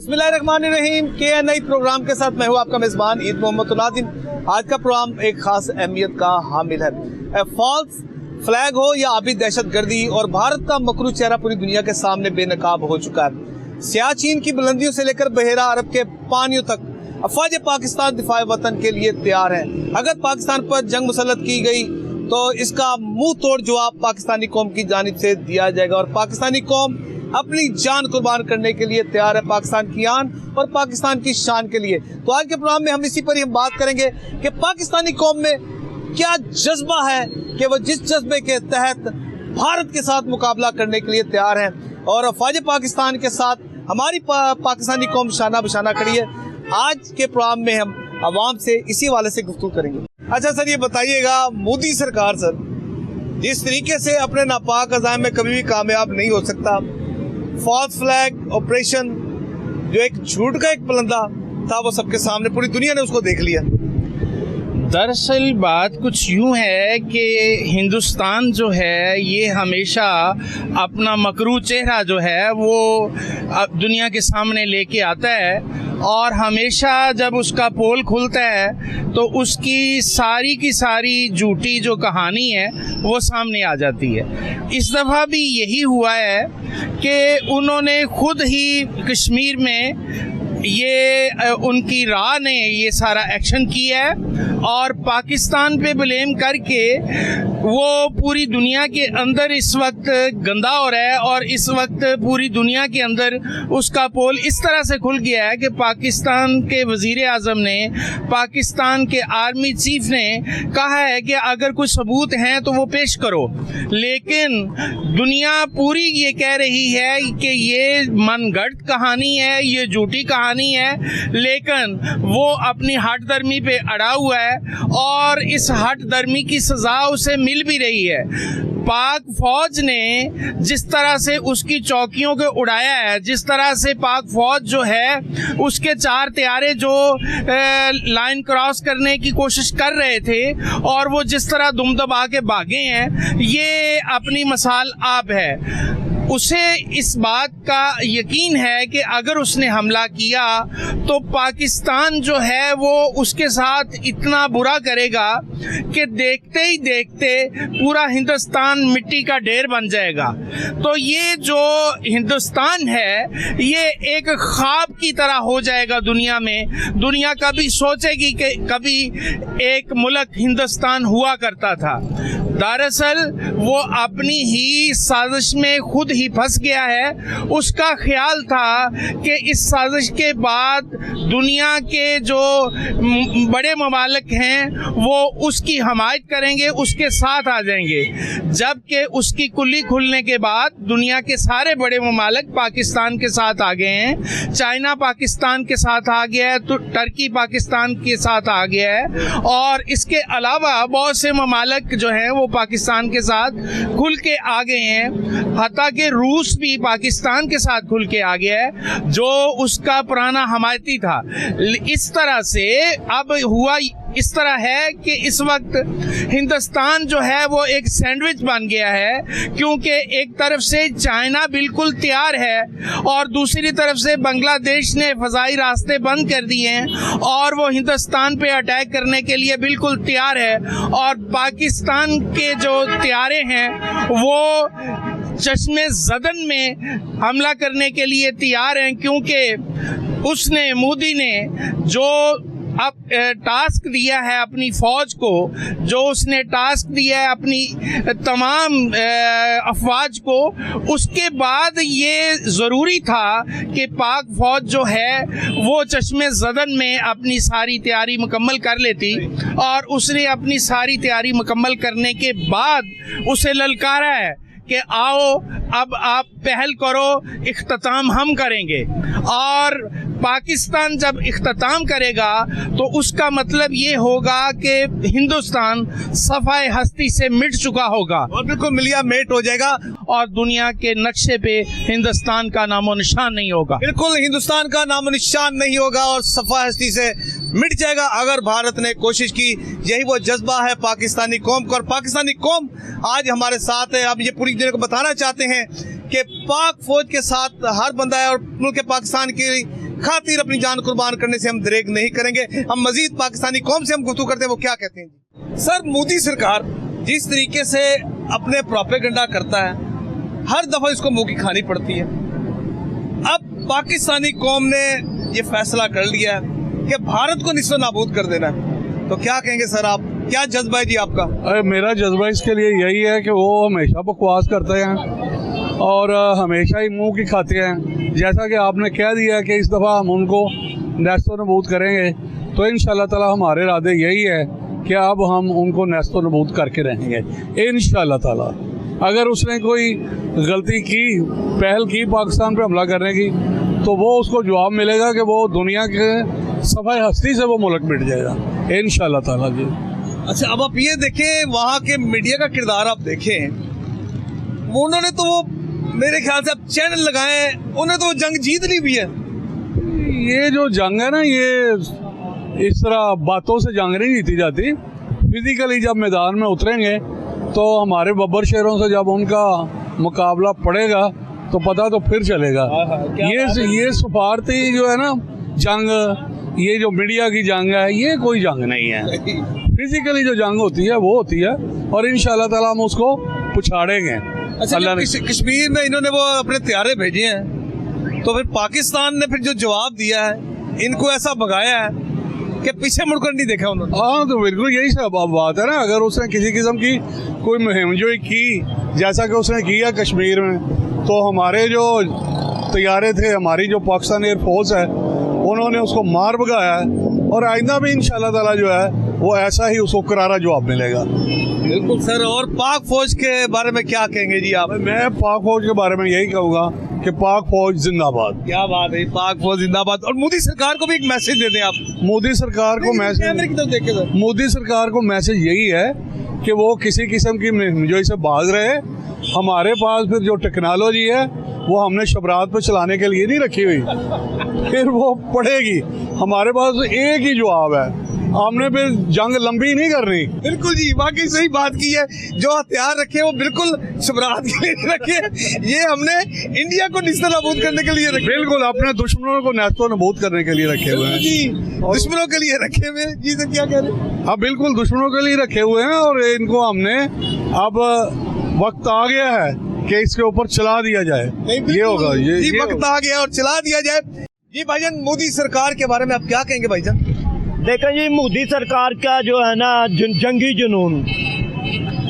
बिस्मिल्लाहिर्रहमानिर्रहीम। KNI programme के साथ मैं हूँ आपका मेज़बान ईद मोहम्मद नादिम। आज का प्रोग्राम एक खास अहमियत का हामिल है। फॉल्स फ्लैग हो या आबी दहशतगर्दी, और भारत का मकरू चेहरा पूरी दुनिया के सामने बेनकाब हो चुका है। सियाचिन की बुलंदियों से लेकर बहेरा अरब के पानियों तक अफवाज पाकिस्तान दिफाए वतन के लिए तैयार है। अगर पाकिस्तान पर जंग मुसल्लत की गई तो इसका मुंह तोड़ जवाब पाकिस्तानी कौम की जानिब से दिया जाएगा, और पाकिस्तानी कौम अपनी जान कुर्बान करने के लिए तैयार है, पाकिस्तान की आन और पाकिस्तान की शान के लिए। तो आज के प्रोग्राम में हम इसी पर ही बात करेंगे कि पाकिस्तानी कौम में क्या जज्बा है कि वो जिस जज्बे के तहत भारत के साथ मुकाबला करने के लिए तैयार है, और अफवाज पाकिस्तान के साथ हमारी पाकिस्तानी कौम शाना बशाना खड़ी है। आज के प्रोग्राम में हम आवाम से इसी वाले से गुफ्तगू करेंगे। अच्छा सर, ये बताइएगा, मोदी सरकार सर जिस तरीके से अपने नापाक अज़ाइम में कभी भी कामयाब नहीं हो सकता, फॉल्स फ्लैग ऑपरेशन जो एक झूठ का एक पलंदा था, वो सबके सामने पूरी दुनिया ने उसको देख लिया। दरअसल बात कुछ यूँ है कि हिंदुस्तान जो है ये हमेशा अपना मकरू चेहरा जो है वो दुनिया के सामने लेके आता है, और हमेशा जब उसका पोल खुलता है तो उसकी सारी की सारी झूठी जो कहानी है वो सामने आ जाती है। इस दफ़ा भी यही हुआ है कि उन्होंने खुद ही कश्मीर में ये उनकी राह ने ये सारा एक्शन किया है, और पाकिस्तान पे ब्लेम करके वो पूरी दुनिया के अंदर इस वक्त गंदा हो रहा है, और इस वक्त पूरी दुनिया के अंदर उसका पोल इस तरह से खुल गया है कि पाकिस्तान के वज़ीर आज़म ने, पाकिस्तान के आर्मी चीफ ने कहा है कि अगर कुछ सबूत हैं तो वो पेश करो, लेकिन दुनिया पूरी ये कह रही है कि ये मनगढ़ंत कहानी है, ये झूठी कहानी है, लेकिन वो अपनी हट दर्मी पे अड़ा हुआ है, और इस हट दर्मी की सज़ा उसे मिल भी रही है। पाक फौज ने जिस तरह से उसकी चौकियों को उड़ाया है, जिस तरह से पाक फौज जो है उसके चार त्यारे जो लाइन क्रॉस करने की कोशिश कर रहे थे और वो जिस तरह दुम दबा के भागे हैं, ये अपनी मिसाल आप है। उसे इस बात का यकीन है कि अगर उसने हमला किया तो पाकिस्तान जो है वो उसके साथ इतना बुरा करेगा कि देखते ही देखते पूरा हिंदुस्तान मिट्टी का ढेर बन जाएगा। तो ये जो हिंदुस्तान है ये एक ख्वाब की तरह हो जाएगा दुनिया में। दुनिया कभी सोचेगी कि कभी एक मुल्क हिंदुस्तान हुआ करता था। दरअसल वो अपनी ही साजिश में खुद ही फंस गया है। उसका ख्याल था कि इस साजिश के बाद दुनिया के जो बड़े ममालिक हैं वो उसकी हमायत करेंगे, उसके साथ आ जाएंगे, जबकि उसकी कुल्ली खुलने के बाद दुनिया के सारे बड़े ममालिक पाकिस्तान के साथ आ गए हैं। चाइना पाकिस्तान के साथ आ गया है, तो टर्की पाकिस्तान के साथ आ गया है, और इसके अलावा बहुत से ममालिक जो हैं वो पाकिस्तान के साथ खुल के आ गए हैं। हत्ता कि रूस भी पाकिस्तान के साथ खुल के आ गया है जो उसका पुराना हमायती था। इस तरह से अब हुआ इस तरह है कि इस वक्त हिंदुस्तान जो है वो एक सैंडविच बन गया है, क्योंकि एक तरफ से चाइना बिल्कुल तैयार है और दूसरी तरफ से बांग्लादेश ने फ़ज़ाई रास्ते बंद कर दिए हैं और वो हिंदुस्तान पे अटैक करने के लिए बिल्कुल तैयार है। और पाकिस्तान के जो तैयारे हैं वो चश्मे ज़दन में हमला करने के लिए तैयार हैं, क्योंकि उसने, मोदी ने जो अब टास्क दिया है अपनी फ़ौज को, जो उसने टास्क दिया है अपनी तमाम अफवाज को, उसके बाद ये ज़रूरी था कि पाक फ़ौज जो है वो चश्मे ज़दन में अपनी सारी तैयारी मुकम्मल कर लेती, और उसने अपनी सारी तैयारी मुकम्मल करने के बाद उसे ललकारा है कि आओ अब आप पहल करो, इख्तिताम हम करेंगे। और पाकिस्तान जब इख्तिताम करेगा तो उसका मतलब ये होगा कि हिंदुस्तान सफ़ाए हस्ती से मिट चुका होगा और बिल्कुल मिलिया मेट हो जाएगा, और दुनिया के नक्शे पे हिंदुस्तान का नामो निशान नहीं होगा। बिल्कुल हिंदुस्तान का नामो निशान नहीं होगा और सफ़ा हस्ती से मिट जाएगा अगर भारत ने कोशिश की। यही वो जज्बा है पाकिस्तानी कौम का, और पाकिस्तानी कौम आज हमारे साथ है। अब ये पूरी दुनिया को बताना चाहते हैं कि पाक फौज के साथ हर बंदा है, और मुल्क पाकिस्तान की खातिर अपनी जान कुर्बान करने से हम दरेग नहीं करेंगे। हम मजीद पाकिस्तानी कौम से हम गुफ्तगू करते हैं, वो क्या कहते हैं। सर, मोदी सरकार जिस तरीके से अपने प्रोपेगेंडा करता है, हर दफा इसको मुंह की खानी पड़ती है। अब पाकिस्तानी कौम ने ये फैसला कर लिया है कि भारत को निस्व नाबूद कर देना है, तो क्या कहेंगे सर आप, क्या जज्बा है जी आपका? अरे मेरा जज्बा इसके लिए यही है कि वो हमेशा बकवास करते हैं और हमेशा ही मुंह की खाते हैं। जैसा कि आपने कह दिया कि इस दफ़ा हम उनको नेस्तो नबूद करेंगे, तो इंशाल्लाह ताला हमारे इरादे यही है कि अब हम उनको नेस्तो नबूद करके रहेंगे इंशाल्लाह ताला। अगर उसने कोई गलती की, पहल की पाकिस्तान पे हमला करने की, तो वो उसको जवाब मिलेगा कि वो दुनिया के सफाई हस्ती से वो मुल्क मिट जाएगा इंशाल्लाह ताला जी। अच्छा, अब आप ये देखें, वहाँ के मीडिया का किरदार आप देखें, वो उन्होंने तो वो मेरे ख्याल से अब चैनल लगाए, उन्होंने तो वो जंग जीत ली भी है। ये जो जंग है ना, ये इस तरह बातों से जंग नहीं जीती जाती। फिजिकली जब मैदान में उतरेंगे तो हमारे बब्बर शेरों से जब उनका मुकाबला पड़ेगा तो पता तो फिर चलेगा। ये सफारती जो है ना जंग, ये जो मीडिया की जंग है, ये कोई जंग नहीं है। फिजिकली जो जंग होती है वो होती है, और इंशाल्लाह ताला हम उसको पुछाड़ेंगे। अच्छा, कश्मीर में इन्होंने वो अपने त्यारे भेजे हैं, तो फिर पाकिस्तान ने फिर जो जवाब दिया है, इनको ऐसा भगाया है कि पीछे मुड़कर नहीं देखा उन्होंने। हाँ, तो बिल्कुल यही सब बात है ना। अगर उसने किसी किस्म की कोई मुहिम जो की, जैसा कि उसने किया कश्मीर में, तो हमारे जो तैयारे थे, हमारी जो पाकिस्तान एयरफोर्स है, उन्होंने उसको मार भगाया है। और आइंदा भी इंशाल्लाह ताला जो है वो ऐसा ही उसको करारा जवाब मिलेगा। बिल्कुल सर। और पाक फौज के बारे में क्या कहेंगे जी आप? मैं पाक फौज के बारे में यही कहूँगा कि पाक फौज जिंदाबाद। क्या बात है, पाक फौज जिंदाबाद। और मोदी सरकार को भी एक मैसेज दे दें आप। मोदी सरकार को मोदी सरकार को मैसेज यही है कि वो किसी किस्म की मुहिम से भाग रहे। हमारे पास फिर जो टेक्नोलॉजी है वो हमने शबरात पे चलाने के लिए नहीं रखी हुई, फिर वो पड़ेगी। हमारे पास एक ही जवाब है, हमने फिर जंग लंबी नहीं करनी। बिल्कुल जी, वाकई सही बात की है। जो हथियार रखे वो बिल्कुल शबरात के लिए रखे, ये हमने इंडिया को निस्तानाबूद करने के लिए रखे। बिल्कुल, अपने दुश्मनों को नेस्तो नबूद करने के लिए रखे हुए हैं जी, दुश्मनों के लिए रखे हुए जी। सर क्या कह रहे हैं? हाँ बिल्कुल, दुश्मनों के लिए रखे हुए हैं, और इनको हमने अब वक्त आ गया है कि इसके ऊपर चला दिया जाए। ये होगा, ये वक्त आ गया और चला दिया जाए। जी भाईजान, मोदी सरकार के बारे में आप क्या कहेंगे भाईजान? देखें जी, मोदी सरकार का जो है ना जंगी जुनून,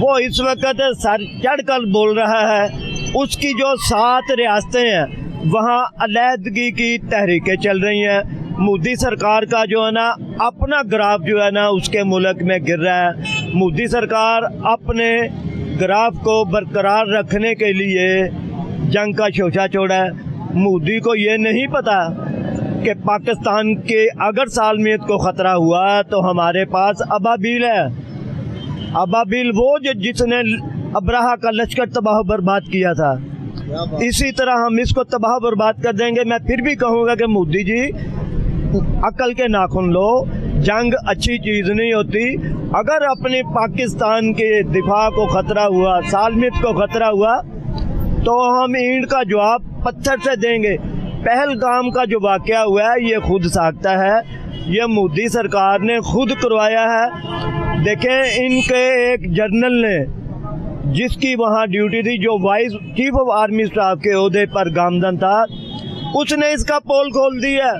वो इस वक्त सर चढ़ कर बोल रहा है। उसकी जो 7 रियासतें हैं वहाँ अलहदगी की तहरीकें चल रही हैं। मोदी सरकार का जो है ना अपना ग्राफ जो है ना उसके मुल्क में गिर रहा है। मोदी सरकार अपने ग्राफ को बरकरार रखने के लिए जंग का शोशा छोड़ा है। मोदी को ये नहीं पता कि पाकिस्तान के अगर सालमियत को ख़तरा हुआ तो हमारे पास अबाबील है। अबाबील वो जिसने अब्राहा का लश्कर तबाह बर्बाद किया था, इसी तरह हम इसको तबाह बर्बाद कर देंगे। मैं फिर भी कहूँगा कि मोदी जी अकल के नाखून लो, जंग अच्छी चीज़ नहीं होती। अगर अपने पाकिस्तान के दिफा को ख़तरा हुआ, सालमियत को ख़तरा हुआ, तो हम ईंट का जवाब पत्थर से देंगे। पहलगाम का जो वाक़या हुआ है ये खुद साख्ता है, ये मोदी सरकार ने खुद करवाया है। देखें, इनके एक जनरल ने जिसकी वहाँ ड्यूटी थी, जो vice chief of army staff के ओहदे पर गामजन था, उसने इसका पोल खोल दिया।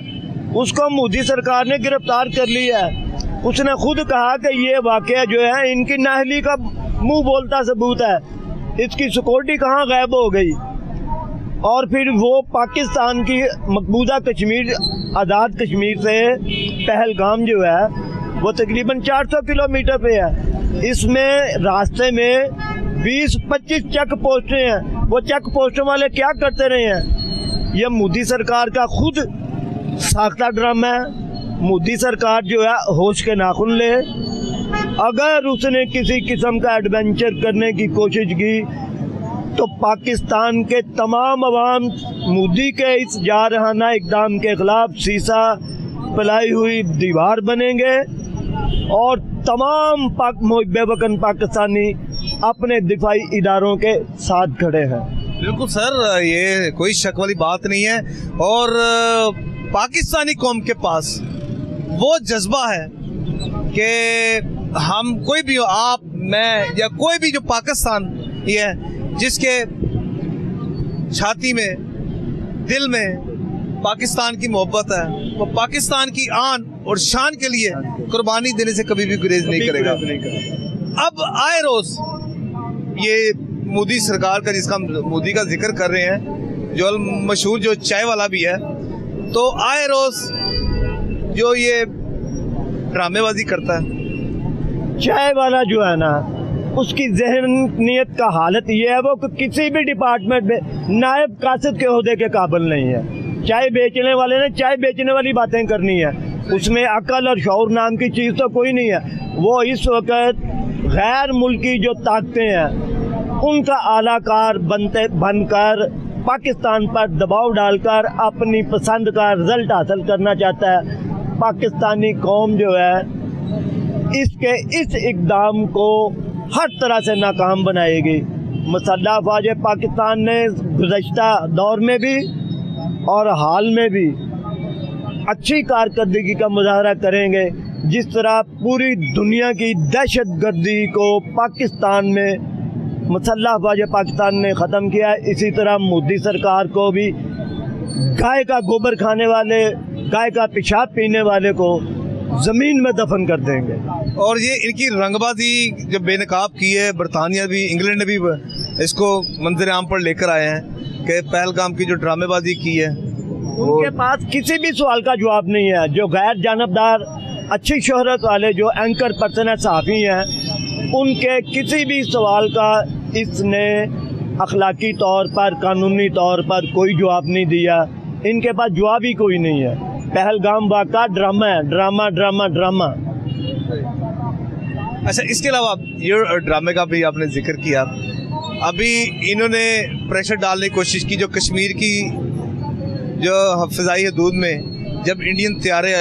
उसको मोदी सरकार ने गिरफ्तार कर लिया है। उसने खुद कहा कि ये वाक़या जो है इनकी नाहली का मुंह बोलता सबूत है, इसकी सिक्योरिटी कहाँ गायब हो गई। और फिर वो पाकिस्तान की मकबूजा कश्मीर, आज़ाद कश्मीर से पहलगाम जो है वो तकरीबन 400 किलोमीटर पे है। इसमें रास्ते में 20-25 चेक पोस्टें हैं। वो चेक पोस्टों वाले क्या करते रहे हैं? ये मोदी सरकार का खुद साख्ता ड्रामा है। मोदी सरकार जो है होश के नाखून ले। अगर उसने किसी किस्म का एडवेंचर करने की कोशिश की तो पाकिस्तान के तमाम अवाम मोदी के इस जारहाना इक़दाम के ख़िलाफ़ शीशा फैलाई हुई दीवार बनेंगे, और तमाम बेवकन पाकिस्तानी अपने दिफाई इदारों के साथ खड़े हैं। बिल्कुल सर, ये कोई शक वाली बात नहीं है। और पाकिस्तानी कौम के पास वो जज्बा है कि हम कोई भी हो, आप, मैं या कोई भी जो पाकिस्तान ये है, जिसके छाती में, दिल में पाकिस्तान की मोहब्बत है, वो पाकिस्तान की आन और शान के लिए कुर्बानी देने से कभी भी गुरेज नहीं करेगा। अब आए रोज ये मोदी सरकार का, जिसका मोदी का जिक्र कर रहे हैं, जो मशहूर जो चाय वाला भी है, तो आए रोज जो ये ड्रामेबाजी करता है। चाय वाला जो है ना, उसकी जहनियत का हालत ये है, वो किसी भी डिपार्टमेंट में नायब कासिद के ओहदे के काबिल नहीं है। चाय बेचने वाले ने चाय बेचने वाली बातें करनी है, उसमें अकल और शऊर नाम की चीज़ तो कोई नहीं है। वो इस वक्त गैर मुल्की जो ताकतें हैं उनका आलाकार बनकर पाकिस्तान पर दबाव डालकर अपनी पसंद का रिजल्ट हासिल करना चाहता है। पाकिस्तानी कौम जो है इसके इस इक़दाम को हर तरह से नाकाम बनाएगी। मुसल्लह अफ़वाज पाकिस्तान ने गुज़श्ता दौर में भी और हाल में भी अच्छी कारकर्दगी का मुजाहरा करेंगे। जिस तरह पूरी दुनिया की दहशतगर्दी को पाकिस्तान में मुसल्लह अफ़वाज पाकिस्तान ने ख़त्म किया, इसी तरह मोदी सरकार को भी गाय का गोबर खाने वाले, गाय का पेशाब पीने वाले को ज़मीन में दफन कर देंगे। और ये इनकी रंगबाजी जब बेनकाब की है, बरतानिया भी, इंग्लैंड ने भी इसको मंजर आम पर लेकर आए हैं कि पहलगाम की जो ड्रामेबाजी की है, उनके पास किसी भी सवाल का जवाब नहीं है। जो गैर जानबदार अच्छी शोहरत वाले जो एंकर पर्सन है, सहाफ़ी हैं, उनके किसी भी सवाल का इसने अखलाकी तौर पर, कानूनी तौर पर कोई जवाब नहीं दिया। इनके पास जवाब ही कोई नहीं है। पहलगाम वाक़ा ड्रामा है, ड्रामा ड्रामा ड्रामा। अच्छा, इसके अलावा ये ड्रामे का भी आपने जिक्र किया, अभी इन्होंने प्रेशर डालने की कोशिश की, जो कश्मीर की जो फ़िज़ाई हदूद में जब इंडियन तैयारे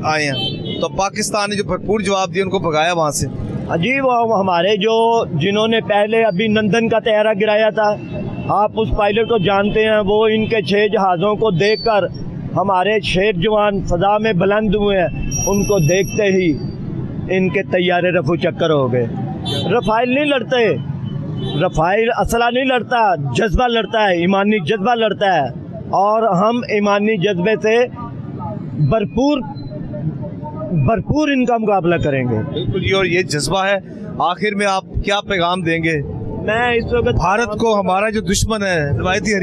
आए हैं तो पाकिस्तान ने जो भरपूर जवाब दिया, उनको भगाया वहाँ से। जी, वो हमारे जो जिन्होंने पहले अभिनंदन का तैयारा गिराया था, आप उस पायलट को जानते हैं, वो इनके 6 जहाज़ों को देखकर हमारे शेर जवान फ़ज़ा में बुलंद हुए हैं। उनको देखते ही इनके तैयारे रफू चक्कर हो गए। रफ़ाइल नहीं लड़ते, रफ़ाइल असला नहीं लड़ता, जज्बा लड़ता है, ईमानी जज्बा लड़ता है। और हम ईमानी जज्बे से भरपूर इनका मुकाबला करेंगे। बिल्कुल, ये और ये जज्बा है। आखिर में आप क्या पैगाम देंगे? मैं इस वक्त भारत को, हमारा जो दुश्मन है, रवायती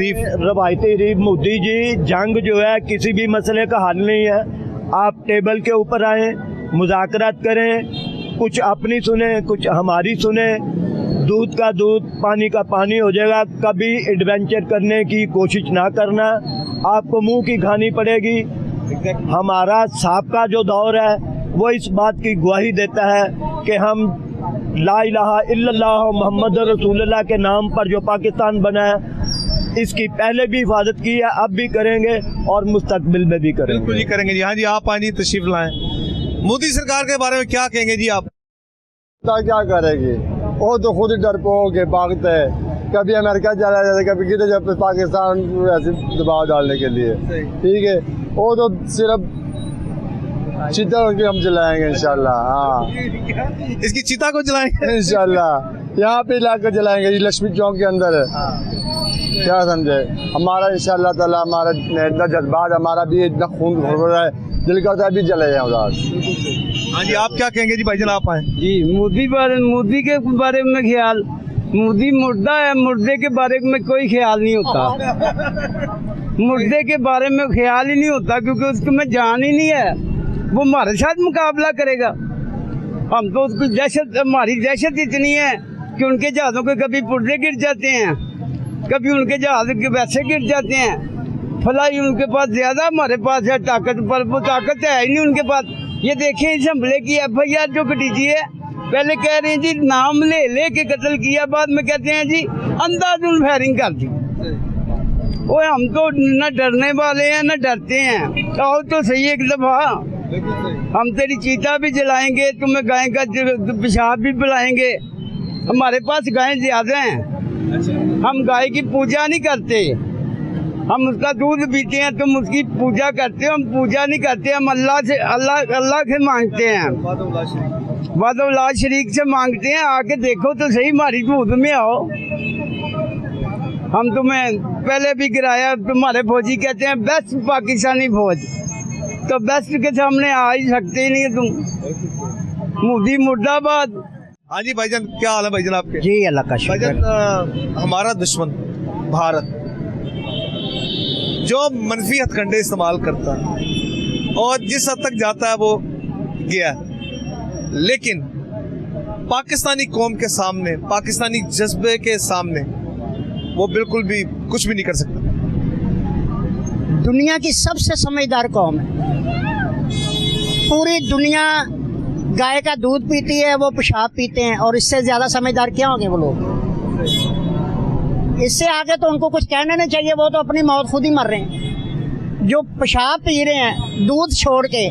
हरीफ मोदी जी, जंग जो है किसी भी मसले का हल नहीं है। आप टेबल के ऊपर आएँ, मुज़ाकरात करें, कुछ अपनी सुने, कुछ हमारी सुने, दूध का दूध, पानी का पानी हो जाएगा। कभी एडवेंचर करने की कोशिश ना करना, आपको मुंह की खानी पड़ेगी। हमारा साबका जो दौर है वो इस बात की गवाही देता है कि हम ला इलाहा इल्लल्लाह मोहम्मद रसूलुल्लाह के नाम पर जो पाकिस्तान बना है, इसकी पहले भी हिफाजत की है, अब भी करेंगे और मुस्तकबिल में भी करेंगे। बिल्कुल जी, करेंगे जी। हाँ जी, आप आए जी, तशरीफ लाएं। मोदी सरकार के बारे में क्या कहेंगे जी आप? क्या करेगी, वो तो खुद ही डरपोक है, भागते है। कभी अमेरिका चला जाता है, कभी किधर जब पाकिस्तान ऐसे दबाव डालने के लिए। ठीक है, वो तो सिर्फ चिता की हम जलाएंगे इंशाल्लाह। हाँ, इसकी चिता को जलाएंगे इंशाल्लाह। यहाँ पे लाकर जलाएंगे, लक्ष्मी चौक के अंदर है। क्या समझे, हमारा इंशाल्लाह ताला, हमारा इतना जज्बात, हमारा भी इतना खून हो रहा है, दिल करता है भी जले जाए उधर। हाँ जी, आप क्या कहेंगे जी? भाईजान आप आए जी। मोदी के बारे में ख्याल, मोदी मुर्दा है, मुर्दे के बारे में कोई ख्याल नहीं होता। मुर्दे के बारे में ख्याल ही नहीं होता, क्योंकि उसको में जान ही नहीं है। वो हमारे साथ मुकाबला करेगा। हम तो उसकी दहशत, हमारी दहशत इतनी है कि उनके जहाज़ों के कभी पुर्जे गिर जाते हैं, कभी उनके जहाज के वैसे गिर जाते हैं। फलाई उनके पास ज़्यादा, हमारे पास है ताकत, पर वो ताकत है ही नहीं उनके पास। ये देखें, इस हमले की FIR जो कटी है, पहले कह रहे हैं जी नाम ले के कत्ल किया, बाद में कहते हैं जी अंधाधुंध फायरिंग कर दी। वो हम तो न डरने वाले हैं न डरते हैं। आओ तो सही एक दफा, हम तेरी चीता भी जलाएंगे, तुम्हें गाय का पेशाब भी पिलाएंगे। हमारे पास गायें ज्यादा हैं, हम गाय की पूजा नहीं करते, हम उसका दूध पीते हैं, तुम उसकी पूजा करते हो, हम पूजा नहीं करते, हम अल्लाह से मांगते हैं, वादुल्लाह शरीक से मांगते हैं। आके देखो तो सही, हमारी दूध में आओ। हम तुम्हें पहले भी गिराया, तुम्हारे फौजी कहते हैं बेस्ट पाकिस्तानी फौज, तो बेस्ट के सामने आ ही सकते ही नहीं तुम। मोदी मुर्दाबाद। हाँ जी भाईजान, क्या हाल है भाईजान आपके? जी अल्लाह का शुक्र। भाईजान, हमारा दुश्मन भारत जो मनफी हथकंडे इस्तेमाल करता है और जिस हद तक जाता है वो गया, लेकिन पाकिस्तानी कौम के सामने, पाकिस्तानी जज्बे के सामने वो बिल्कुल भी कुछ भी नहीं कर सकता। दुनिया की सबसे समझदार कौम है, पूरी दुनिया गाय का दूध पीती है, वो पेशाब पीते हैं, और इससे ज्यादा समझदार क्या होंगे वो लोग? इससे आगे तो उनको कुछ कहना नहीं चाहिए, वो तो अपनी मौत खुद ही मर रहे हैं। जो पेशाब पी रहे हैं दूध छोड़ के,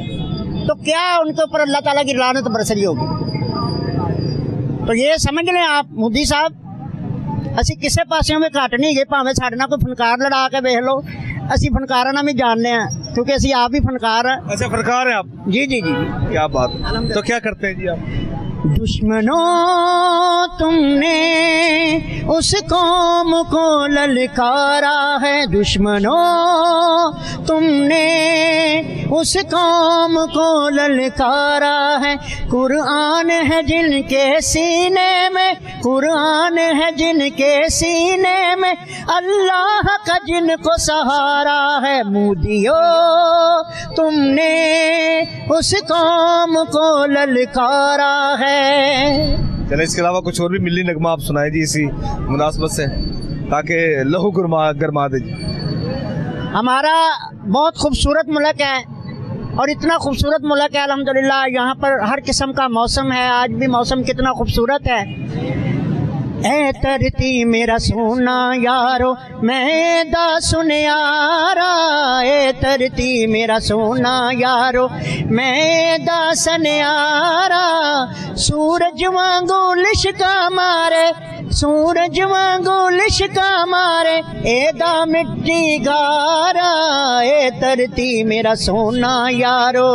तो क्या उनके ऊपर अल्लाह ताला की लानत बरस रही होगी? तो ये समझ लें आप मोदी साहब, ਅਸੀਂ ਕਿਸੇ ਪਾਸਿਓਂ ਵੀ ਘੱਟ ਨਹੀਂ ਗਏ, ਭਾਵੇਂ ਸਾਡੇ ਨਾਲ ਕੋਈ ਫਨਕਾਰ ਲੜਾ ਕੇ ਵੇਖ ਲਓ, ਅਸੀਂ ਫਨਕਾਰਾਂ ਨਾਲ ਵੀ ਜਾਣਦੇ हैं, क्योंकि ਅਸੀਂ आप भी फनकार हैं। अच्छा, फनकार है आप? जी जी जी। क्या बात। तो क्या करते हैं जी आप? दुश्मनों तुमने उस कौम को ललकारा है, दुश्मनों तुमने उस कौम को ललकारा है। कुरान है जिनके सीने में, कुरान है जिनके सीने में, अल्लाह का जिनको सहारा है। मोदियो तुमने उस कौम को ललकारा है। चले, इसके अलावा कुछ और भी मिली नगमा आप सुनाए जी इसी मुनासबत से, ताकि लहू गरमा दे जी। हमारा बहुत खूबसूरत मुल्क है, और इतना खूबसूरत मुल्क है अल्हम्दुलिल्लाह। यहाँ पर हर किस्म का मौसम है, आज भी मौसम कितना खूबसूरत है। ए धरती मेरा सोना यारो, मैं दा सुनियारा, ए धरती मेरा सोना यारो, मैं दा सनियारा। सूरज वांगू लिशका मारे, सूरज वांगू लिशका मारे, एदा मिट्टी गारा, ए धरती मेरा सोना यारो।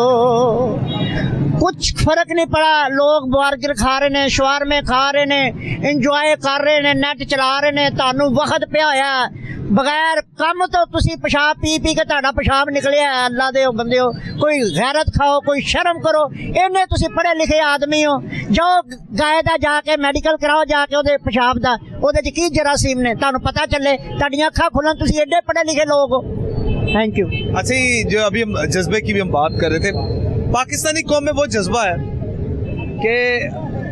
कुछ फर्क नहीं पड़ा, लोग बर्गर खा रहे ने, शवारमे खा रहे ने, इंजॉय कर रहे ने, नेट चला रहे ने, तानू वक्त पे होया बगैर काम तो तुसी पेशाब पी पी के ताड़ा पेशाब निकलिया है। अल्लाह दे बंदे हो, कोई गैरत खाओ, कोई शर्म करो। इन्हें तुसी पढ़े लिखे आदमी हो, जाओ गाय दा जाके मेडिकल कराओ, जाके ओदे पेशाब दा, ओदे च की जरासीम ने, तानू पता चले, ताड़ियां अखां खुलन, तुसी एडे पढ़े लिखे लोग हो। Thank you. अच्छा, जो अभी हम जज्बे की भी हम बात कर रहे थे, पाकिस्तानी कौम में वो जज्बा है कि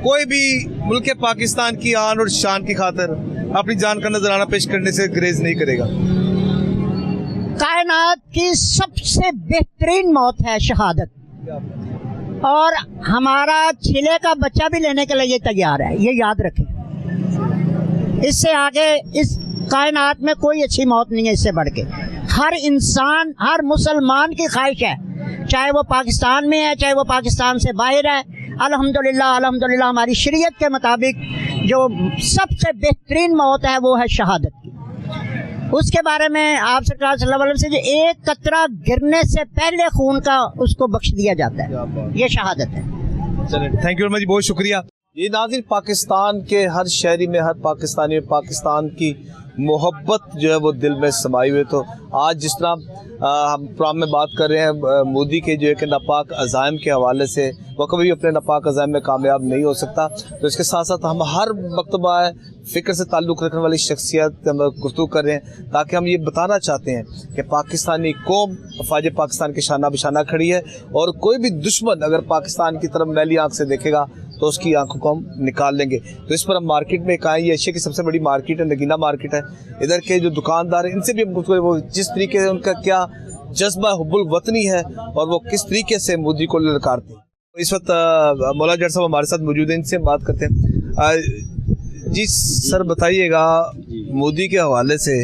कोई भी मुल्क पाकिस्तान की आन और शान की खातिर अपनी जान का नजराना पेश करने से ग्रेज नहीं करेगा। कायनात की सबसे बेहतरीन मौत है शहादत, और हमारा छिले का बच्चा भी लेने के लिए तैयार है, ये याद रखें। इससे आगे इस कायनात में कोई अच्छी मौत नहीं है इससे बढ़ के। हर इंसान, हर मुसलमान की ख्वाहिश है, चाहे वो पाकिस्तान में है, चाहे वो पाकिस्तान से बाहर है। अल्हम्दुलिल्लाह, अल्हम्दुलिल्लाह हमारी शरीयत के मुताबिक जो सबसे बेहतरीन मौत है वो है शहादत की। उसके बारे में आप सरकार सल्लल्लाहु अलैहि वसल्लम से जो एक कतरा गिरने से पहले खून का उसको बख्श दिया जाता है, ये शहादत है। चलिए, थैंक यू वेरी मच, बहुत शुक्रिया। ये नाज़रीन, पाकिस्तान के हर शहरी में, हर पाकिस्तानी में पाकिस्तान की मोहब्बत जो है वो दिल में समाई हुई। तो आज जिस तरह हम प्रोग्राम में बात कर रहे हैं मोदी के जो है कि नापाक अज़ाइम के हवाले से, वो कभी भी अपने नापाक अज़ाइम में कामयाब नहीं हो सकता। तो इसके साथ साथ हम हर मकतबा फ़िक्र से ताल्लुक़ रखने वाली शख्सियत हम गुफ्तगू कर रहे हैं, ताकि हम ये बताना चाहते हैं कि पाकिस्तानी कौम अफ़वाज पाकिस्तान के शाना बशाना खड़ी है, और कोई भी दुश्मन अगर पाकिस्तान की तरफ मैली आँख से देखेगा तो उसकी आंखों को हम निकाल लेंगे। तो इस पर हम मार्केट में आए, ये एशिया की सबसे बड़ी मार्केट है, नगीना मार्केट है। इधर के जो दुकानदार हैं इनसे भी हम वो जिस तरीके से उनका क्या जज्बा हुब्बुल वतनी है और वो किस तरीके से मोदी को ललकारते हैं। इस वक्त मौला जट साहब हमारे साथ मौजूद हैं, इनसे बात करते हैं। जी सर, बताइएगा मोदी के हवाले से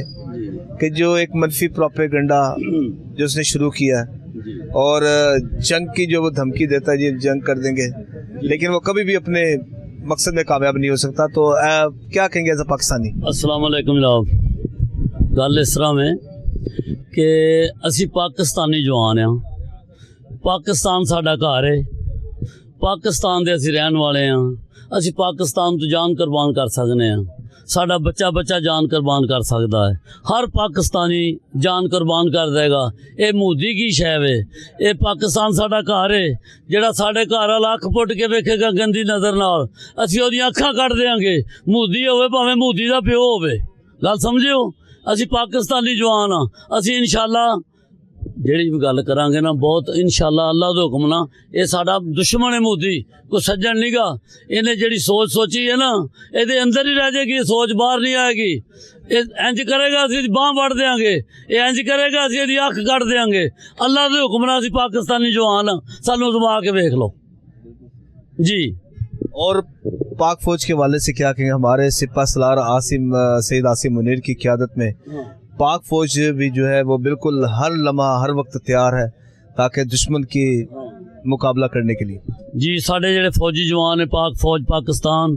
कि जो एक मनफी प्रोपेगेंडा जो उसने शुरू किया और जंग की जो वो धमकी देता है, जी जंग कर देंगे, लेकिन वो कभी भी अपने मकसद में कामयाब नहीं हो सकता। तो क्या कहेंगे एज अ पाकिस्तानी? अस्सलाम वालेकुम जनाब। गल इस तरह में कि असी पाकिस्तानी जवान हाँ, पाकिस्तान साडा घर है, पाकिस्तान दे असी रहन वाले हाँ, असी पाकिस्तान तो जान कुर्बान कर सकने हाँ, साडा बच्चा बच्चा जान कुर्बान कर सकता है, हर पाकिस्तानी जान कुर्बान कर देगा। ये मोदी की शय है, ये पाकिस्तान साडा घर है, जिहड़ा साडे घर वाला अख पुट के वेखेगा गंदी नज़र नाल असी ओहदियां अखां कट देंगे, मोदी होवे भावें मोदी दा प्यो होवे। गल समझियो, असी पाकिस्तानी जवान हाँ, असी इंशाअल्लाह ਜਿਹੜੀ भी गल करांगे ना बहुत इंशाअल्लाह अल्लाह दे हुक्म ना, ये साडा दुश्मन है मोदी, कोई सज्जन नहीं गा। इन्हें जिहड़ी सोच सोची है ना, ये अंदर ही रह जाएगी, सोच बाहर नहीं आएगी। इंज करेगा असीं बांह वड़ देंगे, ये इंज करेगा असीं इहदी अख कट देंगे। अल्लाह दे हुक्म ना असीं पाकिस्तानी जवान हाँ, सानू अजमा के वेख लो जी। और पाक फौज के वाले से क्या कहेंगे? हमारे सिपा सलार सैयद आसिम मुनीर की क़यादत में पाक फौज भी जो है वो बिल्कुल हर लम्हा हर वक्त तैयार है ताकि दुश्मन की मुकाबला करने के लिए। जी साढ़े जेडे फौजी जवान है पाक फौज पाकिस्तान,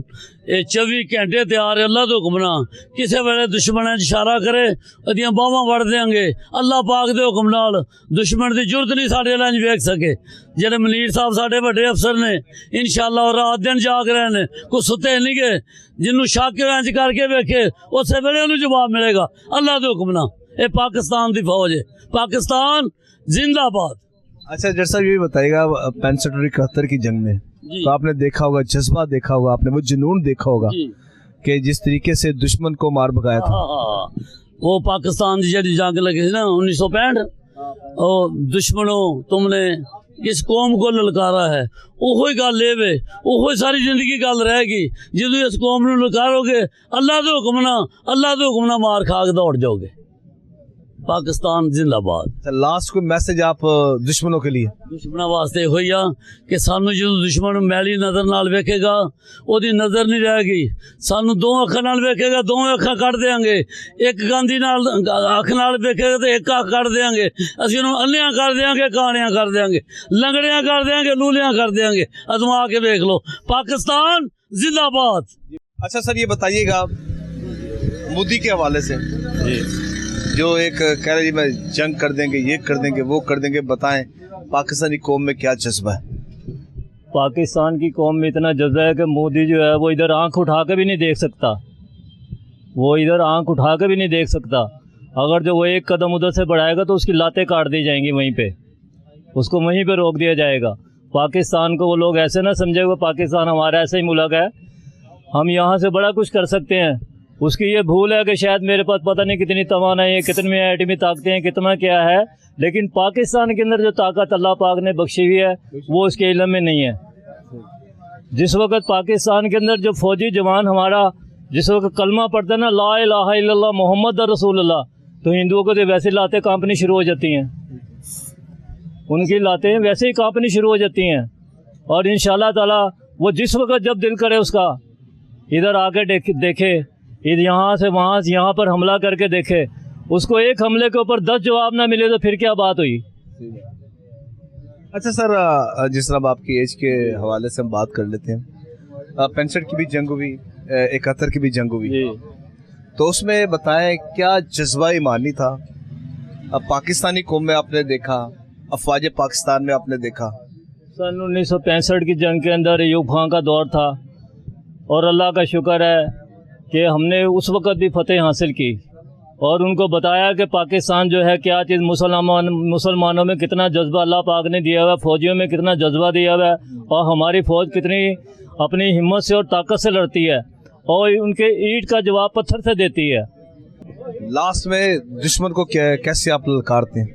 ये 24 घंटे तैयार है अल्लाह तो हुक्म ना, किसी वेले दुश्मन इशारा करे अदियां बावां वड़ देंगे। अल्लाह पाक दे हुक्म नाल दुश्मन की जुरत नहीं साढ़े वाल वेख सके। जेडे मनीर साहब साढ़े बड़े अफसर ने इंशाअल्लाह और रात दिन जाग रहे हैं, कुछ सुते नहीं गए, जिन्होंने शक इंज करके वेखे उस वेले उन्हें जवाब मिलेगा। अल्लाह दे हुक्म ना ये पाकिस्तान की फौज है, पाकिस्तान जिंदाबाद। अच्छा जैसा ये बताइएगा 65 और 71 की जंग में तो आपने देखा होगा, जज्बा देखा होगा आपने, वो जुनून देखा होगा कि जिस तरीके से दुश्मन को मार भगाया था। वो पाकिस्तान की जी जंग लगी थी ना 1965, और दुश्मनों तुमने इस कौम को ललकारा है, ओहो ही गल ये वे, ओहो सारी जिंदगी गल रहेगी। जो इस कौम को ललकारोगे अल्लाह दे हुक्म ना, अल्लाह दे हुक्म ना मार खा के दौड़ जाओगे। पाकिस्तान जिंदाबाद। लास्ट कोई मैसेज आप दुश्मनों के लिए? दुश्मनों वास्ते होई आ कि सानू जो दुश्मन मैली नज़र नाल वेखेगा ओदी नज़र नहीं रहेगी, सानू दो अखां नाल वेखेगा दो अखां कट देंगे, एक गांधी नाल अख नाल वेखेगा तो एक अख कट देंगे, असीं उन्हें अन्नियां कर देंगे, कानियां कर देंगे, लंगड़ियां कर देंगे, लूलियां कर देंगे। अजमा के देख लो, पाकिस्तान जिंदाबाद। अच्छा सर ये बताइएगा मोदी के हवाले से जो एक कह रहे जी मैं जंग कर देंगे, ये कर देंगे, वो कर देंगे, बताएं पाकिस्तानी कौम में क्या जज्बा है? पाकिस्तान की कौम में इतना जज्बा है कि मोदी जो है वो इधर आंख उठा के भी नहीं देख सकता, वो इधर आंख उठा के भी नहीं देख सकता। अगर जो वो एक कदम उधर से बढ़ाएगा तो उसकी लातें काट दी जाएंगी, वहीं पे उसको वहीं पे रोक दिया जाएगा। पाकिस्तान को वो लोग ऐसे ना समझे वो पाकिस्तान हमारा ऐसा ही मुल्क है, हम यहाँ से बड़ा कुछ कर सकते हैं। उसकी ये भूल है कि शायद मेरे पास पता नहीं कितनी तवानाई है, कितनी एटमी ताकतें हैं, कितना क्या है, लेकिन पाकिस्तान के अंदर जो ताकत अल्लाह पाक ने बख्शी हुई है वो उसके इल्म में नहीं है। जिस वक्त पाकिस्तान के अंदर जो फौजी जवान हमारा जिस वक्त कलमा पढ़ता है ना ला इलाहा इल्लल्लाह मोहम्मद रसूलुल्लाह, तो हिंदुओं को तो वैसे लातें कांपनी शुरू हो जाती हैं, उनकी लातें वैसे ही कांपनी शुरू हो जाती हैं। और इंशाअल्लाह ताला वो जिस वक्त जब दिल करे उसका इधर आके देखे, यहाँ से वहाँ से यहाँ पर हमला करके देखे, उसको एक हमले के ऊपर 10 जवाब ना मिले तो फिर क्या बात हुई। अच्छा सर जिस तरह आपकी एज के हवाले से हम बात कर लेते हैं, 65 की भी जंग हुई, 71 की भी जंग हुई, तो उसमें बताएं क्या जज्बा ईमानी था? अब पाकिस्तानी कौम में आपने देखा, अफवाज पाकिस्तान में आपने देखा, सन 1965 की जंग के अंदर अयूब खान का दौर था, और अल्लाह का शुक्र है कि हमने उस वक़्त भी फतेह हासिल की और उनको बताया कि पाकिस्तान जो है क्या चीज़, मुसलमानों में कितना जज्बा अल्लाह पाक ने दिया हुआ है, फौजियों में कितना जज्बा दिया हुआ है, और हमारी फ़ौज कितनी अपनी हिम्मत से और ताकत से लड़ती है और उनके ईंट का जवाब पत्थर से देती है। लास्ट में दुश्मन को कैसे आप ललकारते हैं?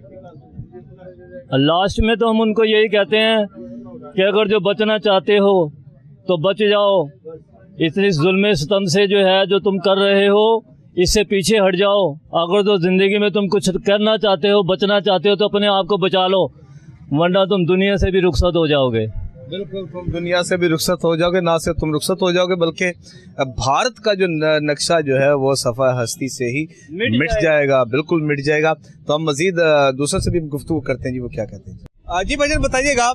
लास्ट में तो हम उनको यही कहते हैं कि अगर जो बचना चाहते हो तो बच जाओ, इतनी जुल्म सितम से जो है जो तुम कर रहे हो इससे पीछे हट जाओ। अगर तो ज़िंदगी में तुम कुछ करना चाहते हो, बचना चाहते हो, तो अपने आप को बचा लो, वरना तुम दुनिया से भी रुखसत हो जाओगे। बिल्कुल, तुम दुनिया से भी रुखसत हो जाओगे, ना सिर्फ तुम रुखसत हो जाओगे बल्कि भारत का जो नक्शा जो है वो सफ़ा हस्ती से ही मिट जाएगा, बिल्कुल मिट जाएगा। तो हम मजीद दूसरों से भी गुफ्तगू करते हैं जी, वो क्या कहते हैं। जी भाईजान बताइएगा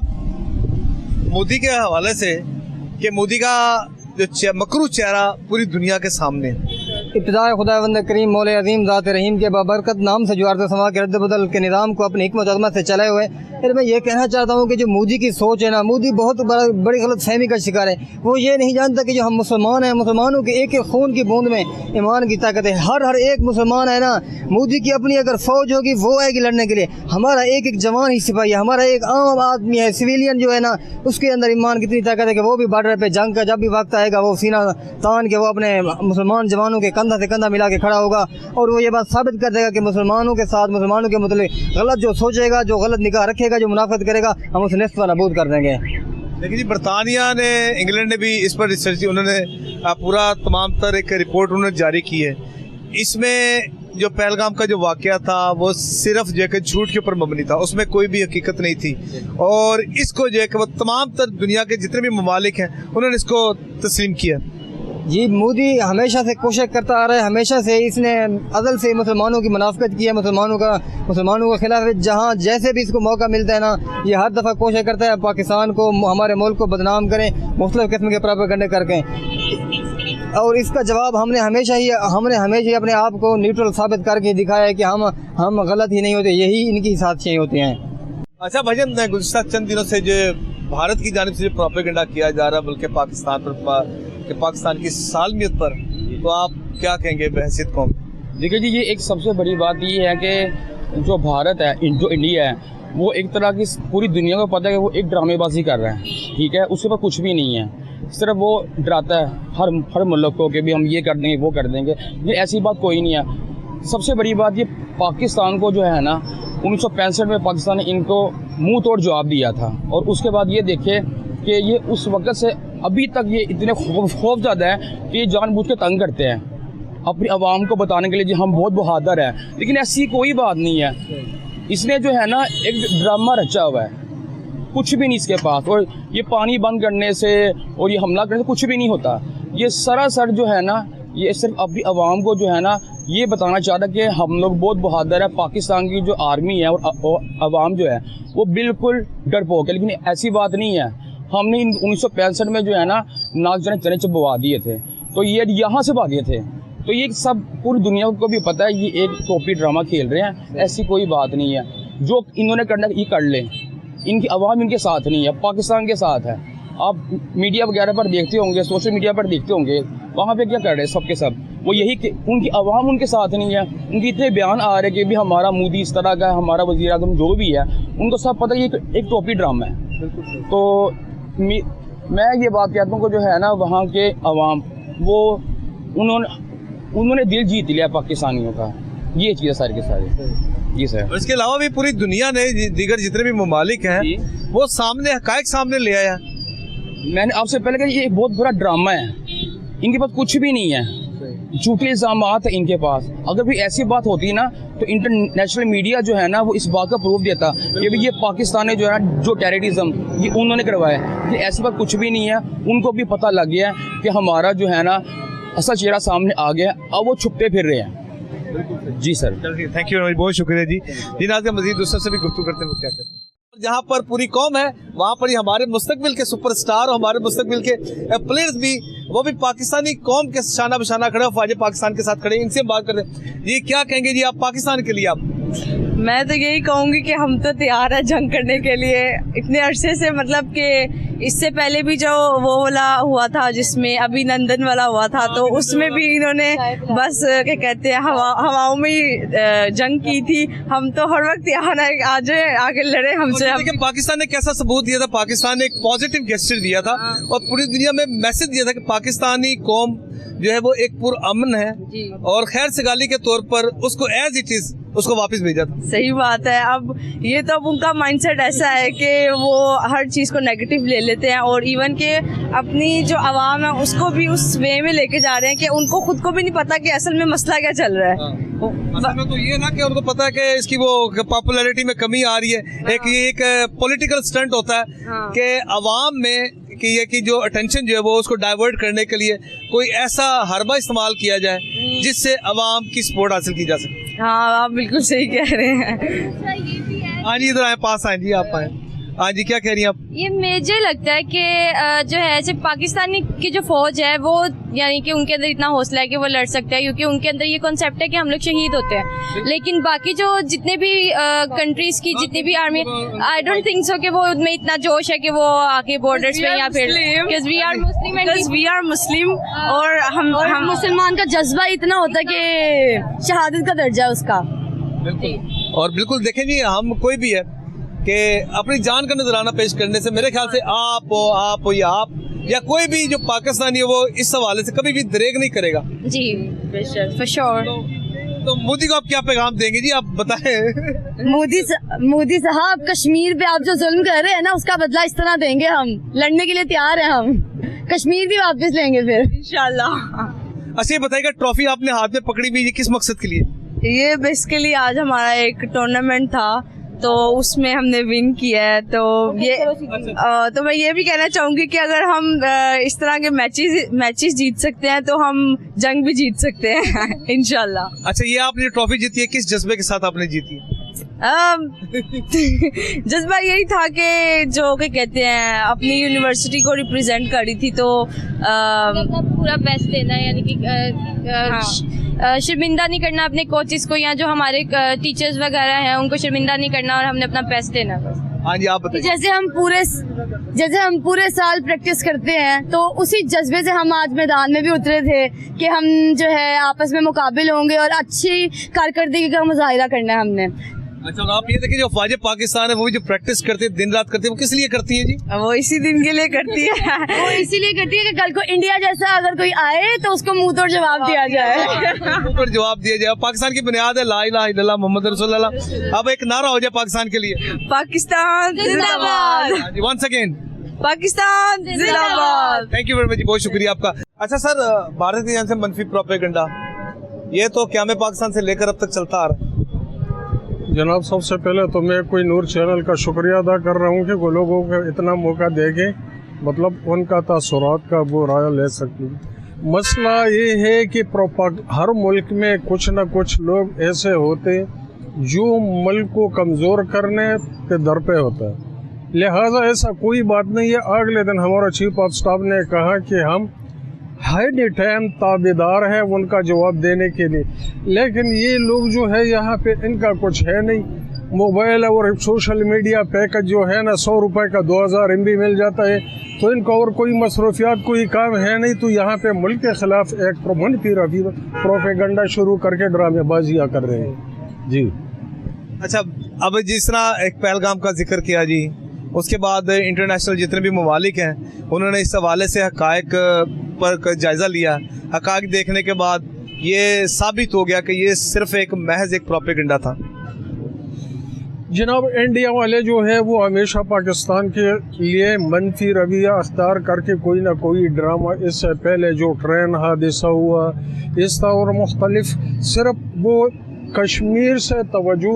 मोदी के हवाले से कि मोदी का जो मकरू चेहरा पूरी दुनिया के सामने, इब्तिदा खुदावंद करीम मौला अज़ीम ज़ात रहीम के बाबरकत नाम से जो अर्ज़ समा के रद्द बदल के निज़ाम को अपनी हिकमत अज़मत से चलाए हुए। फिर मैं ये कहना चाहता हूँ कि जो मोदी की सोच है ना, मोदी बहुत बड़ी गलत फहमी का शिकार है। वो ये नहीं जानता कि जो हम मुसलमान हैं, मुसलमानों के एक एक खून की बूंद में ईमान की ताकत है। हर एक मुसलमान है ना, मोदी की अपनी अगर फ़ौज होगी वो आएगी लड़ने के लिए। हमारा एक एक जवान ही सिपाही है, हमारा एक आम आदमी है, सिविलियन जो है ना, उसके अंदर ईमान कितनी ताकत है कि वो भी बॉर्डर पे जंग का जब भी वक्त आएगा वो सीना तान के वो अपने मुसलमान जवानों के कंधा से कंधा मिला के खड़ा होगा और वो ये बात साबित कर देगा कि मुसलमानों के साथ, मुसलमानों के मतलब गलत जो सोचेगा, जो गलत निगाह रखेगा, जो मुनाफत करेगा, हम उसे निस्फ़ नबूद कर देंगे। लेकिन जी बरतानिया ने, इंग्लैंड ने भी इस पर रिसर्च की, उन्होंने पूरा तमाम तर एक रिपोर्ट उन्होंने जारी की है। इसमें जो पहलगाम का जो वाक़या था वो सिर्फ जो है कि झूठ के ऊपर मबनी था, उसमें कोई भी हकीकत नहीं थी। और इसको जो है कि वो तमाम तर दुनिया के जितने भी ममालिक हैं उन्होंने इसको तस्लीम किया। जी, मोदी हमेशा से कोशिश करता आ रहा है, हमेशा से इसने अज़ल से मुसलमानों की मुनाफ़िकत की है, मुसलमानों के खिलाफ जहाँ जैसे भी इसको मौका मिलता है ना, ये हर दफ़ा कोशिश करता है पाकिस्तान को, हमारे मुल्क को बदनाम करें, मुख्तलिफ़ किस्म के प्रोपेगेंडे करके। और इसका जवाब हमने हमेशा ही अपने आप को न्यूट्रल साबित करके दिखाया है कि हम गलत ही नहीं होते, यही इनकी साजिशें होती हैं। अच्छा भाईजान, गुज़िश्ता चंद दिनों से जो भारत की जानिब से जो प्रोपेगेंडा किया जा रहा है बल्कि पाकिस्तान पर, कि पाकिस्तान की सालमियत पर, तो आप क्या कहेंगे बहसीत कौम? देखिए जी, ये एक सबसे बड़ी बात ये है कि जो भारत है, जो इंडिया है, वो एक तरह की पूरी दुनिया को पता है कि वो एक ड्रामेबाजी कर रहा है, ठीक है, उसके पास कुछ भी नहीं है, सिर्फ वो डराता है हर मुल्क को कि भी हम ये कर देंगे, वो कर देंगे। ये ऐसी बात कोई नहीं है। सबसे बड़ी बात ये पाकिस्तान को जो है ना, 1965 में पाकिस्तान ने इनको मुंह तोड़ जवाब दिया था और उसके बाद ये देखे कि ये उस वक़्त से अभी तक ये इतने खौफ ज़्यादा है कि ये जानबूझ के तंग करते हैं अपनी आवाम को बताने के लिए जी हम बहुत बहादुर हैं, लेकिन ऐसी कोई बात नहीं है। इसने जो है ना एक ड्रामा रचा हुआ है, कुछ भी नहीं इसके पास। और ये पानी बंद करने से और ये हमला करने से कुछ भी नहीं होता। ये सरासर जो है ना, ये सिर्फ अपनी आवाम को जो है ना ये बताना चाहता है कि हम लोग बहुत बहादुर है। पाकिस्तान की जो आर्मी है और आवाम जो है वो बिल्कुल डरपोक है, लेकिन ऐसी बात नहीं है। हमने 1965 में जो है ना नाक जने चने चबवा दिए थे, तो ये यहाँ से भागे थे। तो ये सब पूरी दुनिया को भी पता है, ये एक टोपी ड्रामा खेल रहे हैं, ऐसी कोई बात नहीं है। जो इन्होंने करना ये कर लें, इनकी आवाम इनके साथ नहीं है, पाकिस्तान के साथ है। आप मीडिया वगैरह पर देखते होंगे, सोशल मीडिया पर देखते होंगे, वहाँ पे क्या कर रहे हैं सब के सब, वो यही कि उनकी आवाम उनके साथ नहीं है। उनके इतने बयान आ रहे हैं कि भी हमारा मोदी इस तरह का है, हमारा वज़ीर आज़म जो भी है, उनको सब पता है ये एक टोपी ड्रामा है। तो मैं ये बात कहता हूँ कि जो है ना वहाँ के अवाम वो उन्होंने दिल जीत लिया पाकिस्तानियों का, ये चीज़ है सारी के सारी। जी सर। इसके अलावा भी पूरी दुनिया ने, दीगर जितने भी ममालिक हैं वो सामने हक़ाइक़ सामने ले आया। मैंने आपसे पहले कहा ये एक बहुत बुरा ड्रामा है, इनके पास कुछ भी नहीं है, झूठे इल्ज़ामात है इनके पास। अगर भी ऐसी बात होती ना तो इंटरनेशनल मीडिया जो है ना वो इस बात का प्रूफ देता कि भी ये पाकिस्तान ने जो है ना जो टेररिज्म ये उन्होंने करवाया। ये ऐसी बात कुछ भी नहीं है, उनको भी पता लग गया है कि हमारा जो है ना असल चेहरा सामने आ गया, अब वो छुपते फिर रहे हैं। जी सर, थैंक यू, बहुत शुक्रिया जी। दिन आज का मजीद दूसरों से भी गुफ्तगू करते हैं, क्या कहते हैं। जहाँ पर पूरी कौम है वहाँ पर ही हमारे मुस्तकबिल के सुपरस्टार और हमारे मुस्तकबिल के प्लेयर्स भी, वो भी पाकिस्तानी कौम के शाना बशाना खड़े, फ़ौज पाकिस्तान के साथ खड़े। इनसे हम बात करते हैं। ये क्या कहेंगे जी आप पाकिस्तान के लिए? आप मैं तो यही कहूँगी कि हम तो तैयार है जंग करने के लिए। इतने अरसे से, मतलब कि इससे पहले भी जो वो वाला हुआ था जिसमें अभिनंदन वाला हुआ था, तो उसमें भी इन्होंने बस क्या कहते हैं हवाओं में ही जंग की थी। हम तो हर वक्त तैयार है, आज आगे लड़े हमसे। लेकिन पाकिस्तान ने कैसा सबूत दिया था? पाकिस्तान ने एक पॉजिटिव गेस्चर दिया था और पूरी दुनिया में मैसेज दिया था कि पाकिस्तानी कौम जो है वो एक पुरअमन है और खैर सगाली के तौर पर उसको एज इट इज उसको वापस भेजा था। सही बात है। अब ये तो अब उनका माइंडसेट ऐसा है कि वो हर चीज़ को नेगेटिव ले लेते हैं और इवन के अपनी जो आवाम है उसको भी उस वे में लेके जा रहे हैं कि उनको खुद को भी नहीं पता कि असल में मसला क्या चल रहा है। असल में तो ये ना कि उनको पता है कि इसकी वो पॉपुलैरिटी में कमी आ रही है। एक पॉलिटिकल स्टंट होता है कि आवाम में कि जो अटेंशन जो है वो उसको डाइवर्ट करने के लिए कोई ऐसा हरबा इस्तेमाल किया जाए जिससे आवाम की सपोर्ट हासिल की जा सके। हाँ, आप बिल्कुल सही कह रहे हैं। हाँ जी, इधर आए, पास आए जी, आप आए। हाँ जी, क्या कह रही हैं आप? ये मुझे लगता है कि जो है सिर्फ पाकिस्तानी की जो फौज है वो यानी कि उनके अंदर इतना हौसला है कि वो लड़ सकते हैं, क्योंकि उनके अंदर ये कॉन्सेप्ट है कि हम लोग शहीद होते हैं। लेकिन बाकी जो जितने भी कंट्रीज की जितनी भी army, I don't think so कि वो उनमें इतना जोश है कि वो आके बॉर्डर्स पे या फिर वी आर मुस्लिम और हम मुसलमान का जज्बा इतना होता है कि शहादत का दर्जा है उसका। और बिल्कुल देखें जी, हम कोई भी है कि अपनी जान का नजराना पेश करने से मेरे ख्याल से आप हो या कोई भी जो पाकिस्तानी है वो इस हवाले से कभी भी दरेग नहीं करेगा जी, फॉर श्योर। तो मोदी को आप क्या पैगाम देंगे जी, आप बताएं। मोदी साहब, कश्मीर पे आप जो जुल्म कर रहे हैं ना, उसका बदला इस तरह देंगे। हम लड़ने के लिए तैयार हैं, हम कश्मीर भी वापस लेंगे फिर इंशाल्लाह। अच्छा, ये बताइएगा, ट्रॉफी आपने हाथ में पकड़ी हुई, ये किस मकसद के लिए? ये बेसिकली आज हमारा एक टूर्नामेंट था तो उसमें हमने विन किया है। तो ये तो मैं ये भी कहना चाहूंगी कि अगर हम इस तरह के मैचेस जीत सकते हैं तो हम जंग भी जीत सकते हैं इंशाल्लाह। अच्छा, ये आपने ट्रॉफी जीती है, किस जज्बे के साथ आपने जीती है? जज्बा यही था कि जो कि कहते हैं अपनी यूनिवर्सिटी को रिप्रेजेंट करी थी, तो पूरा बेस्ट देना, यानी कि शर्मिंदा नहीं करना अपने कोचेस को या जो हमारे टीचर्स वगैरह हैं उनको शर्मिंदा नहीं करना, और हमने अपना बेस्ट देना बस। हाँ जी, आप बताइए। जैसे हम पूरे साल प्रैक्टिस करते हैं, तो उसी जज्बे से हम आज मैदान में भी उतरे थे कि हम जो है आपस में मुकाबिल होंगे और अच्छी कारकर्दगी का मुजाहिरा करना है हमने। अच्छा, आप ये देखिए, जो फौज पाकिस्तान है वो भी जो प्रैक्टिस करती है, दिन रात करती है, वो किस लिए करती है जी? वो इसी दिन के लिए करती है। वो इसीलिए करती है कि कल को इंडिया जैसा अगर कोई आए तो उसको मुंह तोड़ जवाब दिया जाए। मुंह तोड़ जवाब दिया जाए। पाकिस्तान की बुनियाद है ला इलाहा इल्लल्लाह मोहम्मद रसूलुल्लाह। अब एक नारा हो जाए पाकिस्तान के लिए, पाकिस्तान जिंदाबाद, वंस अगेन पाकिस्तान जिंदाबाद। थैंक यू वेरी मच, बहुत शुक्रिया आपका। अच्छा सर, भारत की जान से मनफी प्रोपेगेंडा ये तो क़याम पाकिस्तान से लेकर अब तक चलता आ रहा है। जनाब, सबसे पहले तो मैं कोई नूर चैनल का शुक्रिया अदा कर रहा हूँ कि वो लोगों को इतना मौका देंगे, मतलब उनका तासुरात का वो राय ले सकती। मसला ये है कि हर मुल्क में कुछ न कुछ लोग ऐसे होते जो मुल्क को कमज़ोर करने के दर पे होता है, लिहाजा ऐसा कोई बात नहीं है। अगले दिन हमारा चीफ ऑफ स्टाफ ने कहा कि हम हर टाइम ताबेदार है उनका जवाब देने के लिए, लेकिन ये लोग जो है यहाँ पे इनका कुछ है नहीं। मोबाइल और सोशल मीडिया पैकेज जो है ना, 100 रुपए का 2000 MB मिल जाता है, तो इनका और कोई मसरूफियात कोई काम है नहीं, तो यहाँ पे मुल्क के खिलाफ एक मनफी प्रोपेगेंडा शुरू करके ड्रामेबाजियाँ कर रहे हैं जी। अच्छा, अब जिस तरह एक पहलगाम का जिक्र किया जी, उसके बाद इंटरनेशनल जितने भी ममालिक हैं उन्होंने इस हवाले से हकायक पर जायज़ा लिया। हकायक देखने के बाद ये साबित हो गया कि ये सिर्फ एक महज एक प्रोपेगेंडा था। जनाब, इंडिया वाले जो है वो हमेशा पाकिस्तान के लिए मनफी रवैया अख्तियार करके कोई ना कोई ड्रामा, इससे पहले जो ट्रेन हादसा हुआ इस तरह और मुख्तलिफ, सिर्फ वो कश्मीर से तवज्जो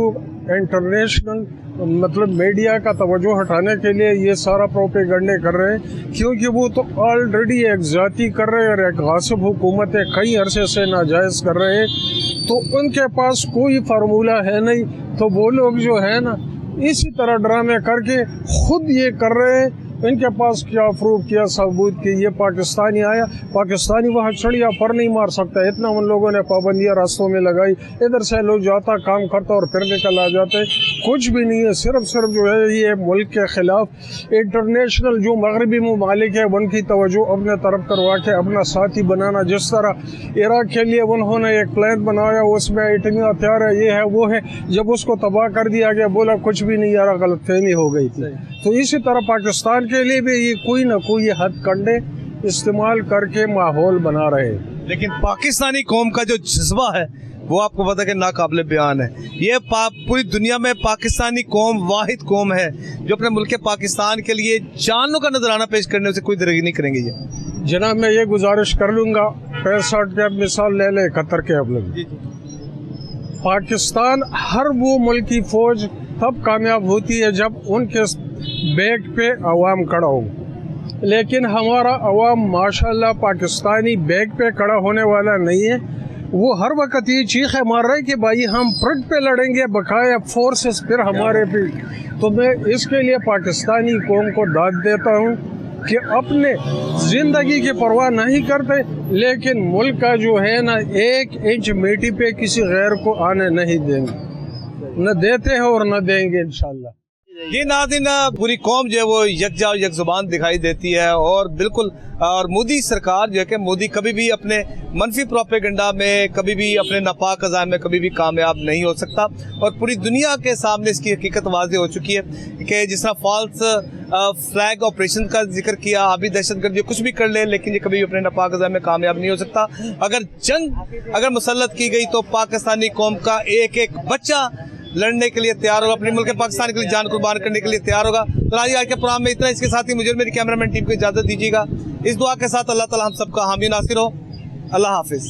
इंटरनेशनल मतलब मीडिया का तवज्जो हटाने के लिए ये सारा प्रोपेगेंडे कर रहे हैं, क्योंकि वो तो ऑलरेडी एक जाती कर रहे हैं और एक गासिब हुकूमत है कई अरसे से नाजायज़ कर रहे हैं, तो उनके पास कोई फार्मूला है नहीं। तो वो लोग जो है ना इसी तरह ड्रामे करके खुद ये कर रहे हैं। इनके पास क्या प्रूफ, क्या सबूत कि ये पाकिस्तानी आया, पाकिस्तानी वहाँ चिड़िया पर नहीं मार सकता, इतना उन लोगों ने पाबंदियाँ रास्तों में लगाई, इधर से लोग जाता काम करता और फिर निकल आ जाते। कुछ भी नहीं है, सिर्फ जो है ये मुल्क के खिलाफ इंटरनेशनल जो मगरबी ममालिक है उनकी तवज्जो अपने तरफ करवा के अपना साथी बनाना। जिस तरह इराक के लिए उन्होंने एक प्लान बनाया, उसमें एटमी हथियार है, ये है वो है, जब उसको तबाह कर दिया गया बोला कुछ भी नहीं यार, गलतफहमी हो गई थी। तो इसी तरह पाकिस्तान के लिए भी ये कोई ना कोई हथकंडे इस्तेमाल करके माहौल बना रहे हैं। लेकिन पाकिस्तानी कौम का जो जज्बा है वो आपको पता है कि नाकाबिले बयान है। ये पूरी दुनिया में पाकिस्तानी कौम वाहिद कौम है जो अपने मुल्क पाकिस्तान के लिए जानों का नजराना पेश करने से कोई दरेगी नहीं करेंगे। ये जनाब, मैं ये गुजारिश कर लूँगा, 65 के मिसाल ले ले, 71 के अब पाकिस्तान हर वो मुल्क की फौज तब कामयाब होती है जब उनके बैक पे अवाम खड़ा हो, लेकिन हमारा अवाम माशाल्लाह पाकिस्तानी बैक पे खड़ा होने वाला नहीं है। वो हर वक्त ये चीखें मार रहे हैं कि भाई हम फ्रंट पे लड़ेंगे, बकाया फोर्सेस फिर हमारे पे तो मैं इसके लिए पाकिस्तानी कौम को दाद देता हूँ कि अपने ज़िंदगी की परवाह नहीं करते, लेकिन मुल्क का जो है ना 1 इंच मिट्टी पे किसी गैर को आने नहीं देंगे, न देते हैं और न देंगे इंशाल्लाह। ये नाज़रीन पूरी कौम जो है वो यकजा और यकजुबान दिखाई देती है और बिल्कुल और मोदी सरकार जो है कि मोदी कभी भी अपने मनफी प्रोपेगेंडा में, कभी भी अपने नापाक अज़ाइम में कभी भी कामयाब नहीं हो सकता और पूरी दुनिया के सामने इसकी हकीकत वाज़ेह हो चुकी है कि जिस तरह फॉल्स फ्लैग ऑपरेशन का जिक्र किया, आबी दहशतगर्दी कुछ भी कर ले लेकिन ये कभी भी अपने नापाक अज़ाइम में कामयाब नहीं हो सकता। अगर मुसल्लत की गई तो पाकिस्तानी कौम का एक एक बच्चा लड़ने के लिए तैयार होगा, अपने मुल्क पाकिस्तान के लिए जान कुर्बान करने के लिए तैयार होगा। तो आज के प्रोग्राम में इतना, इसके साथ ही मुझे मेरी कैमरामैन टीम को इजाज़त दीजिएगा। इस दुआ के साथ अल्लाह ताला हम सबका हामी नासिर हो। अल्लाह हाफिज़।